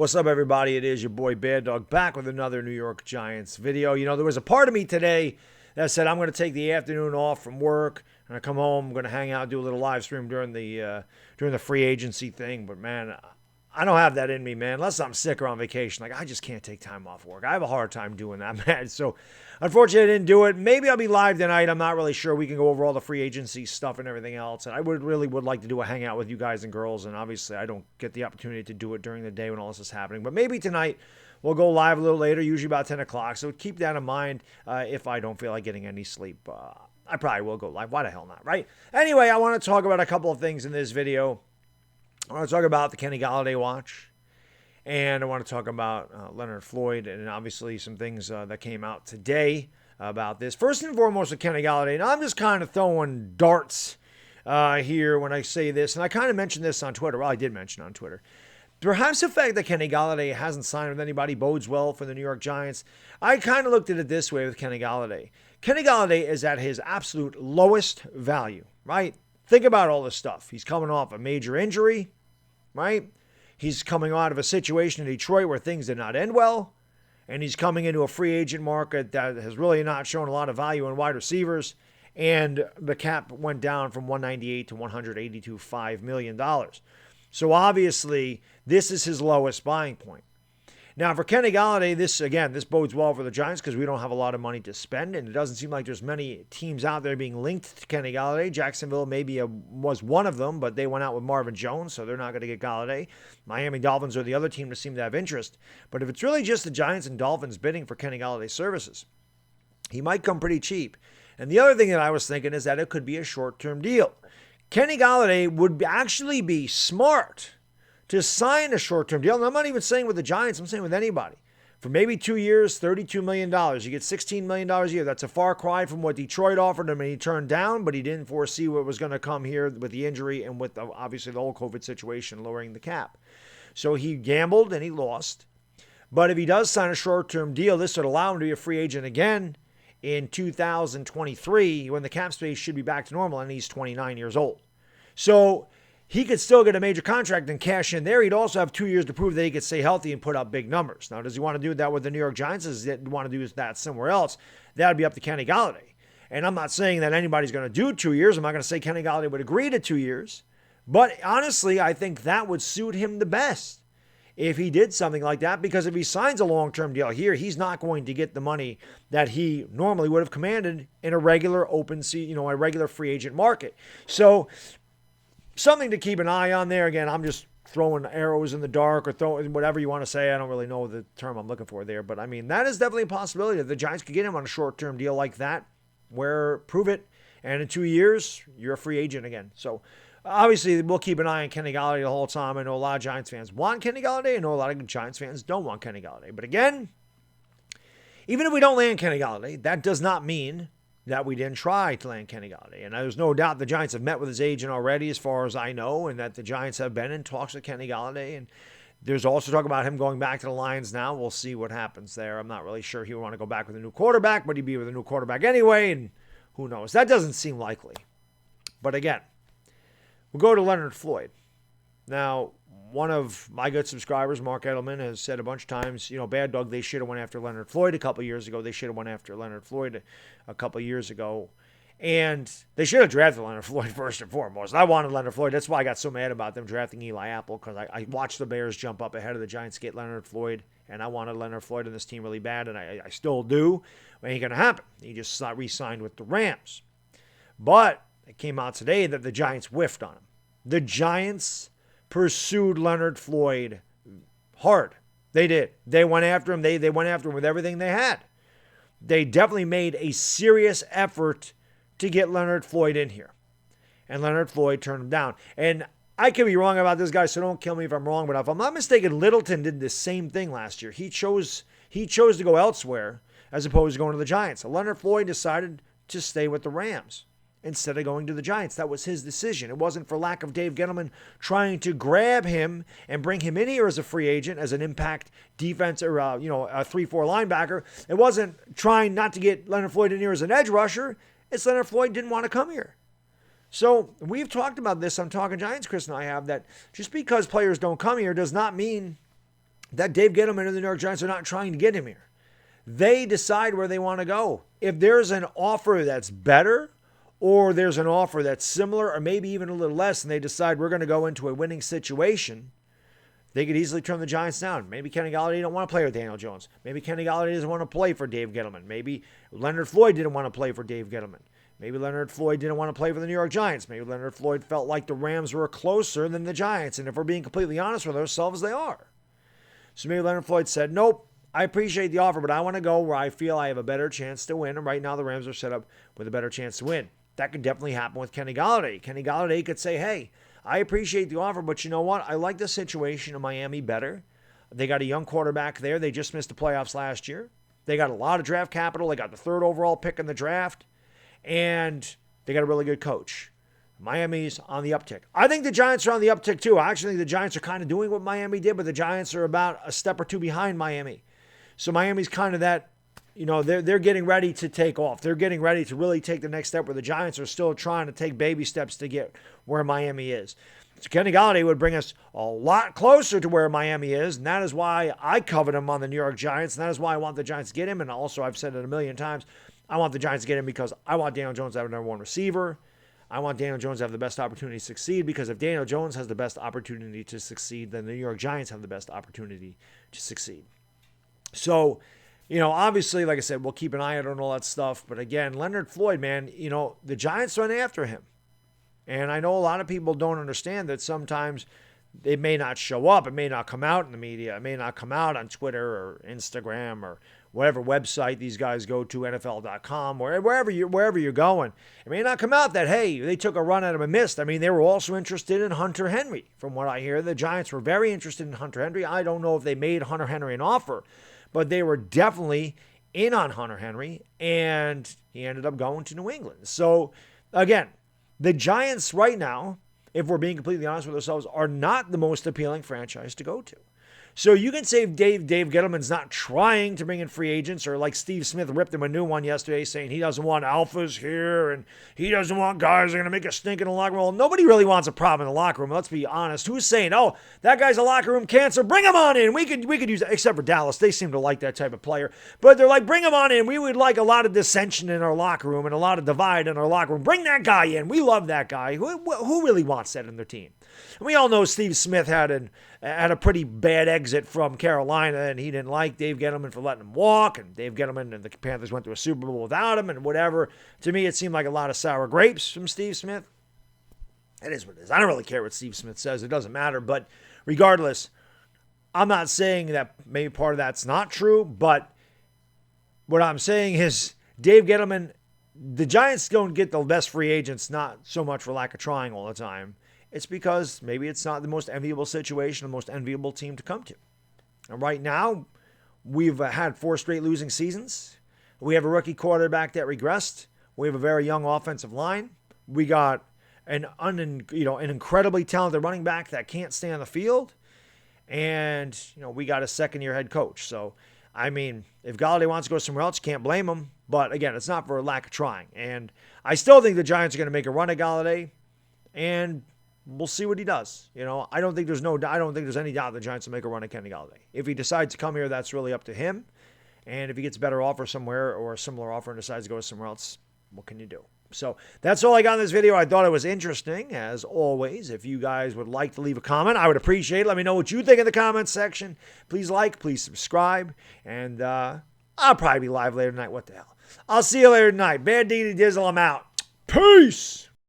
What's up, everybody? It is your boy Baddog back with another New York Giants video. You know, there was a part of me today that said I'm going to take the afternoon off from work and I come home. I'm going to hang out, do a little live stream during the free agency thing. But man, I don't have that in me, man. Unless I'm sick or on vacation, like I just can't take time off work. I have a hard time doing that, man. So unfortunately, I didn't do it. Maybe I'll be live tonight. I'm not really sure. We can go over all the free agency stuff and everything else. And I would like to do a hangout with you guys and girls. And obviously, I don't get the opportunity to do it during the day when all this is happening. But maybe tonight we'll go live a little later, usually about 10 o'clock. So keep that in mind if I don't feel like getting any sleep. I probably will go live. Why the hell not, right? Anyway, I want to talk about a couple of things in this video. I want to talk about the Kenny Golladay watch. And I want to talk about Leonard Floyd and obviously some things that came out today about this. First and foremost with Kenny Golladay. Now, I'm just kind of throwing darts here when I say this. And I kind of mentioned this on Twitter. Well, I did mention it on Twitter. Perhaps the fact that Kenny Golladay hasn't signed with anybody bodes well for the New York Giants. I kind of looked at it this way with Kenny Golladay. Kenny Golladay is at his absolute lowest value, right? Think about all this stuff. He's coming off a major injury, right? He's coming out of a situation in Detroit where things did not end well. And he's coming into a free agent market that has really not shown a lot of value in wide receivers. And the cap went down from $198 to $182.5 million. So obviously, this is his lowest buying point. Now, for Kenny Golladay, this bodes well for the Giants because we don't have a lot of money to spend, and it doesn't seem like there's many teams out there being linked to Kenny Golladay. Jacksonville maybe was one of them, but they went out with Marvin Jones, so they're not going to get Golladay. Miami Dolphins are the other team that seem to have interest. But if it's really just the Giants and Dolphins bidding for Kenny Galladay's services, he might come pretty cheap. And the other thing that I was thinking is that it could be a short-term deal. Kenny Golladay would actually be smart to sign a short-term deal. And I'm not even saying with the Giants. I'm saying with anybody. For maybe 2 years, $32 million. You get $16 million a year. That's a far cry from what Detroit offered him and he turned down, but he didn't foresee what was going to come here with the injury and with obviously the whole COVID situation lowering the cap. So he gambled and he lost. But if he does sign a short-term deal, this would allow him to be a free agent again in 2023 when the cap space should be back to normal and he's 29 years old. So he could still get a major contract and cash in there. He'd also have 2 years to prove that he could stay healthy and put up big numbers. Now, does he want to do that with the New York Giants? Does he want to do that somewhere else? That would be up to Kenny Golladay. And I'm not saying that anybody's going to do 2 years. I'm not going to say Kenny Golladay would agree to 2 years. But honestly, I think that would suit him the best if he did something like that. Because if he signs a long-term deal here, he's not going to get the money that he normally would have commanded in a regular a regular free agent market. So something to keep an eye on there. Again, I'm just throwing arrows in the dark or throwing whatever you want to say. I don't really know the term I'm looking for there. But, I mean, that is definitely a possibility that the Giants could get him on a short-term deal like that where prove it, and in 2 years, you're a free agent again. So, obviously, we'll keep an eye on Kenny Golladay the whole time. I know a lot of Giants fans want Kenny Golladay. I know a lot of Giants fans don't want Kenny Golladay. But, again, even if we don't land Kenny Golladay, that does not mean that we didn't try to land Kenny Golladay. And there's no doubt the Giants have met with his agent already, as far as I know, and that the Giants have been in talks with Kenny Golladay. And there's also talk about him going back to the Lions now. We'll see what happens there. I'm not really sure he would want to go back with a new quarterback, but he'd be with a new quarterback anyway, and who knows? That doesn't seem likely. But again, we'll go to Leonard Floyd. Now, one of my good subscribers, Mark Edelman, has said a bunch of times, Baddog, they should have went after Leonard Floyd a couple years ago. They should have went after Leonard Floyd a couple years ago. And they should have drafted Leonard Floyd first and foremost. I wanted Leonard Floyd. That's why I got so mad about them drafting Eli Apple, because I watched the Bears jump up ahead of the Giants to get Leonard Floyd, and I wanted Leonard Floyd in this team really bad, and I still do. It ain't going to happen. He just re-signed with the Rams. But it came out today that the Giants whiffed on him. The Giants pursued Leonard Floyd hard. They did. They went after him. They went after him with everything they had. They definitely made a serious effort to get Leonard Floyd in here. And Leonard Floyd turned him down. And I could be wrong about this guy, so don't kill me if I'm wrong, but if I'm not mistaken, Littleton did the same thing last year. He chose to go elsewhere as opposed to going to the Giants. So Leonard Floyd decided to stay with the Rams instead of going to the Giants. That was his decision. It wasn't for lack of Dave Gettleman trying to grab him and bring him in here as a free agent, as an impact defense or, a 3-4 linebacker. It wasn't trying not to get Leonard Floyd in here as an edge rusher. It's Leonard Floyd didn't want to come here. So we've talked about this on Talking Giants, Chris and I have, that just because players don't come here does not mean that Dave Gettleman and the New York Giants are not trying to get him here. They decide where they want to go. If there's an offer that's better, or there's an offer that's similar, or maybe even a little less, and they decide we're going to go into a winning situation, they could easily turn the Giants down. Maybe Kenny Golladay don't want to play with Daniel Jones. Maybe Kenny Golladay doesn't want to play for Dave Gettleman. Maybe Leonard Floyd didn't want to play for Dave Gettleman. Maybe Leonard Floyd didn't want to play for the New York Giants. Maybe Leonard Floyd felt like the Rams were closer than the Giants. And if we're being completely honest with ourselves, they are. So maybe Leonard Floyd said, nope, I appreciate the offer, but I want to go where I feel I have a better chance to win. And right now the Rams are set up with a better chance to win. That could definitely happen with Kenny Golladay. Kenny Golladay could say, hey, I appreciate the offer, but you know what? I like the situation in Miami better. They got a young quarterback there. They just missed the playoffs last year. They got a lot of draft capital. They got the 3rd overall pick in the draft. And they got a really good coach. Miami's on the uptick. I think the Giants are on the uptick too. I actually think the Giants are kind of doing what Miami did, but the Giants are about a step or two behind Miami. So Miami's kind of that, they're getting ready to take off. They're getting ready to really take the next step, where the Giants are still trying to take baby steps to get where Miami is. So Kenny Golladay would bring us a lot closer to where Miami is, and that is why I covet him on the New York Giants, and that is why I want the Giants to get him. And also, I've said it a million times, I want the Giants to get him because I want Daniel Jones to have a number 1 receiver. I want Daniel Jones to have the best opportunity to succeed, because if Daniel Jones has the best opportunity to succeed, then the New York Giants have the best opportunity to succeed. So, obviously, like I said, we'll keep an eye out on all that stuff. But again, Leonard Floyd, man, the Giants went after him. And I know a lot of people don't understand that sometimes it may not show up. It may not come out in the media. It may not come out on Twitter or Instagram or whatever website these guys go to, NFL.com, or wherever you're going. It may not come out that, hey, they took a run at him and missed. I mean, they were also interested in Hunter Henry. From what I hear, the Giants were very interested in Hunter Henry. I don't know if they made Hunter Henry an offer, but they were definitely in on Hunter Henry, and he ended up going to New England. So, again, the Giants right now, if we're being completely honest with ourselves, are not the most appealing franchise to go to. So you can say Dave Gettleman's not trying to bring in free agents, or like Steve Smith ripped him a new one yesterday saying he doesn't want alphas here and he doesn't want guys that are going to make a stink in the locker room. Well, nobody really wants a problem in the locker room. Let's be honest. Who's saying, oh, that guy's a locker room cancer, bring him on in. We could use that, except for Dallas. They seem to like that type of player. But they're like, bring him on in. We would like a lot of dissension in our locker room and a lot of divide in our locker room. Bring that guy in. We love that guy. Who really wants that in their team? And we all know Steve Smith had a pretty bad exit from Carolina, and he didn't like Dave Gettleman for letting him walk, and Dave Gettleman and the Panthers went to a Super Bowl without him and whatever. To me, it seemed like a lot of sour grapes from Steve Smith. It is what it is. I don't really care what Steve Smith says. It doesn't matter. But regardless, I'm not saying that maybe part of that's not true, but what I'm saying is Dave Gettleman, the Giants don't get the best free agents, not so much for lack of trying all the time. It's because maybe it's not the most enviable situation, the most enviable team to come to. And right now, we've had 4 straight losing seasons. We have a rookie quarterback that regressed. We have a very young offensive line. We got an incredibly talented running back that can't stay on the field. And, we got a second-year head coach. So, I mean, if Golladay wants to go somewhere else, you can't blame him. But, again, it's not for a lack of trying. And I still think the Giants are going to make a run at Golladay. And we'll see what he does. I don't think there's any doubt the Giants will make a run at Kenny Golladay. If he decides to come here, that's really up to him. And if he gets a better offer somewhere or a similar offer and decides to go somewhere else, what can you do? So that's all I got in this video. I thought it was interesting, as always. If you guys would like to leave a comment, I would appreciate it. Let me know what you think in the comments section. Please like, please subscribe, and I'll probably be live later tonight. What the hell? I'll see you later tonight. Bad Diggity Dizzle, I'm out. Peace!